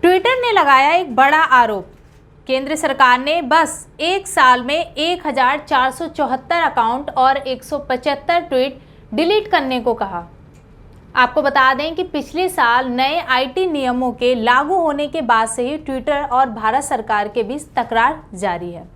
Twitter ने लगाया एक बड़ा आरोप। केंद्र सरकार ने बस एक साल में 1474 अकाउंट और 175 ट्वीट डिलीट करने को कहा। आपको बता दें कि पिछले साल नए आईटी नियमों के लागू होने के बाद से ही ट्विटर और भारत सरकार के बीच तकरार जारी है।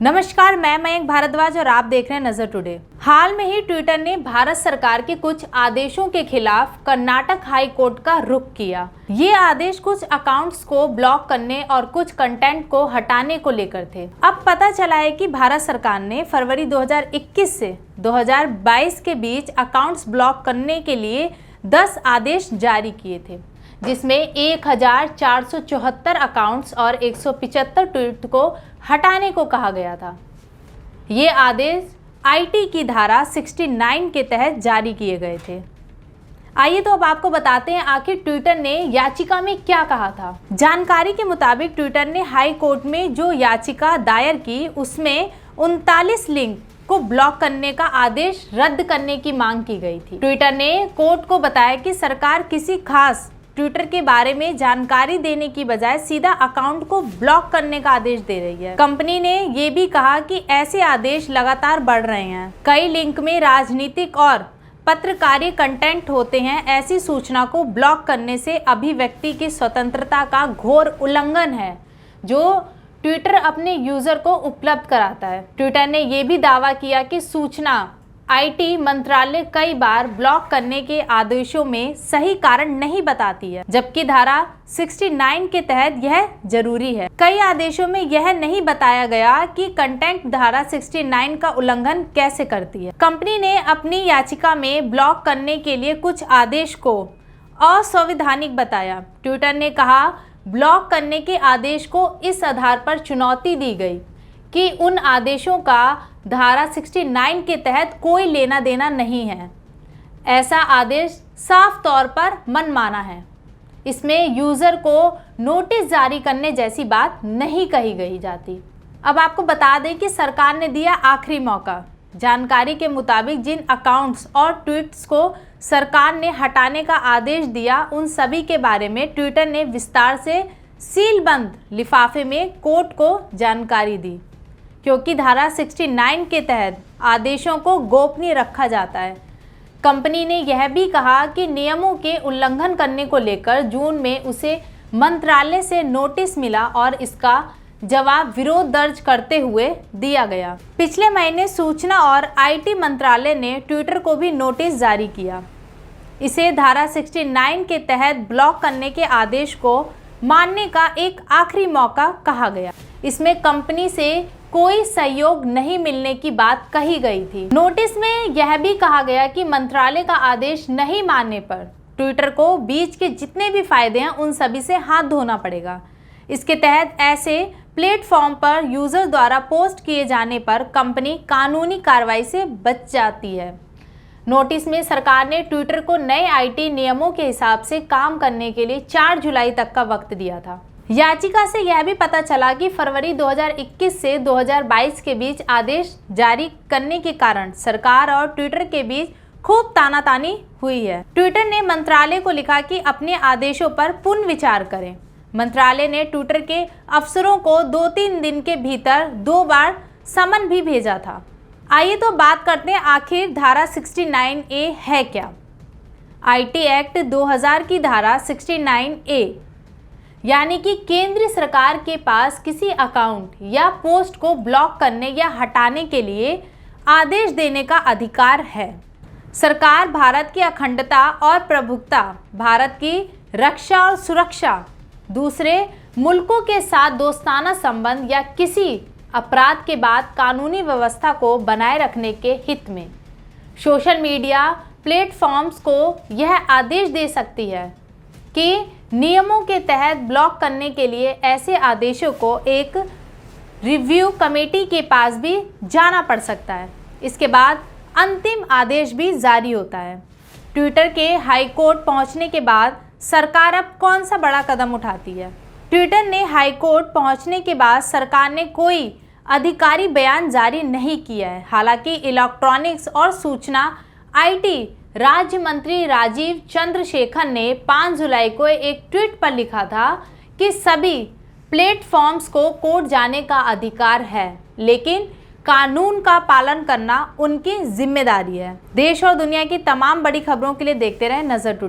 नमस्कार, मैं मयंक भारद्वाज और आप देख रहे हैं नजर टुडे। हाल में ही ट्विटर ने भारत सरकार के कुछ आदेशों के खिलाफ कर्नाटक हाई कोर्ट का रुख किया। ये आदेश कुछ अकाउंट्स को ब्लॉक करने और कुछ कंटेंट को हटाने को लेकर थे। अब पता चला है कि भारत सरकार ने फरवरी 2021 से 2022 के बीच अकाउंट्स ब्लॉक करने के लिए 10 आदेश जारी किए थे, जिसमें 1474 अकाउंट्स और 175 ट्वीट को हटाने को कहा गया था। ये आदेश आईटी की धारा 69 के तहत जारी किए गए थे। आइए तो अब आपको बताते हैं आखिर ट्विटर ने याचिका में क्या कहा था। जानकारी के मुताबिक ट्विटर ने हाई कोर्ट में जो याचिका दायर की उसमें 39 लिंक को ब्लॉक करने का आदेश रद्द करने की मांग की गई थी। ट्विटर ने कोर्ट को बताया कि सरकार किसी खास ट्विटर के बारे में जानकारी देने की बजाय सीधा अकाउंट को ब्लॉक करने का आदेश दे रही है। कंपनी ने ये भी कहा कि ऐसे आदेश लगातार बढ़ रहे हैं। कई लिंक में राजनीतिक और पत्रकारीय कंटेंट होते हैं। ऐसी सूचना को ब्लॉक करने से अभिव्यक्ति की स्वतंत्रता का घोर उल्लंघन है जो ट्विटर अपने यूजर को उपलब्ध कराता है। ट्विटर ने यह भी दावा किया कि सूचना आईटी मंत्रालय कई बार ब्लॉक करने के आदेशों में सही कारण नहीं बताती है, जबकि धारा 69 के तहत यह जरूरी है। कई आदेशों में यह नहीं बताया गया कि कंटेंट धारा 69 का उल्लंघन कैसे करती है। कंपनी ने अपनी याचिका में ब्लॉक करने के लिए कुछ आदेश को असंवैधानिक बताया। ट्विटर ने कहा, ब्लॉक करने के आदेश को इस आधार पर चुनौती दी गई कि उन आदेशों का धारा 69 के तहत कोई लेना देना नहीं है। ऐसा आदेश साफ तौर पर मनमाना है। इसमें यूज़र को नोटिस जारी करने जैसी बात नहीं कही गई जाती। अब आपको बता दें कि सरकार ने दिया आखिरी मौका। जानकारी के मुताबिक जिन अकाउंट्स और ट्वीट्स को सरकार ने हटाने का आदेश दिया उन सभी के बारे में ट्विटर ने विस्तार से सीलबंद लिफाफे में कोर्ट को जानकारी दी, क्योंकि धारा 69 के तहत आदेशों को गोपनीय रखा जाता है। कंपनी ने यह भी कहा कि नियमों के उल्लंघन करने को लेकर जून में उसे मंत्रालय से नोटिस मिला और इसका जवाब विरोध दर्ज करते हुए दिया गया। पिछले महीने सूचना और आईटी मंत्रालय ने ट्विटर को भी नोटिस जारी किया। इसे धारा 69 के तहत ब्लॉक करने के आदेश को मानने का एक आखिरी मौका कहा गया। इसमें कंपनी से कोई सहयोग नहीं मिलने की बात कही गई थी। नोटिस में यह भी कहा गया कि मंत्रालय का आदेश नहीं मानने पर ट्विटर को बीच के जितने भी फायदे हैं उन सभी से हाथ धोना पड़ेगा। इसके तहत ऐसे प्लेटफॉर्म पर यूजर द्वारा पोस्ट किए जाने पर कंपनी कानूनी कार्रवाई से बच जाती है। नोटिस में सरकार ने ट्विटर को नए आईटी नियमों के हिसाब से काम करने के लिए 4 जुलाई तक का वक्त दिया था। याचिका से यह भी पता चला कि फरवरी 2021 से 2022 के बीच आदेश जारी करने के कारण सरकार और ट्विटर के बीच खूब तानातानी हुई है। ट्विटर ने मंत्रालय को लिखा कि अपने आदेशों पर पुनर्विचार करें। मंत्रालय ने ट्विटर के अफसरों को 2-3 दिन के भीतर 2 बार समन भी भेजा था। आइए तो बात करते हैं आखिर धारा 69A है क्या। आईटी एक्ट 2000 की धारा 69A यानी कि केंद्र सरकार के पास किसी अकाउंट या पोस्ट को ब्लॉक करने या हटाने के लिए आदेश देने का अधिकार है। सरकार भारत की अखंडता और प्रभुत्ता, भारत की रक्षा और सुरक्षा, दूसरे मुल्कों के साथ दोस्ताना संबंध या किसी अपराध के बाद कानूनी व्यवस्था को बनाए रखने के हित में सोशल मीडिया प्लेटफॉर्म्स को यह आदेश दे सकती है कि नियमों के तहत ब्लॉक करने के लिए ऐसे आदेशों को एक रिव्यू कमेटी के पास भी जाना पड़ सकता है। इसके बाद अंतिम आदेश भी जारी होता है। ट्विटर के हाई कोर्ट पहुंचने के बाद सरकार अब कौन सा बड़ा कदम उठाती है। ट्विटर ने हाई कोर्ट पहुंचने के बाद सरकार ने कोई आधिकारिक बयान जारी नहीं किया है। हालांकि इलेक्ट्रॉनिक्स और सूचना आईटी राज्य मंत्री राजीव चंद्रशेखर ने 5 जुलाई को एक ट्वीट पर लिखा था कि सभी प्लेटफॉर्म्स को कोर्ट जाने का अधिकार है, लेकिन कानून का पालन करना उनकी जिम्मेदारी है। देश और दुनिया की तमाम बड़ी खबरों के लिए देखते रहें नजर टुडे।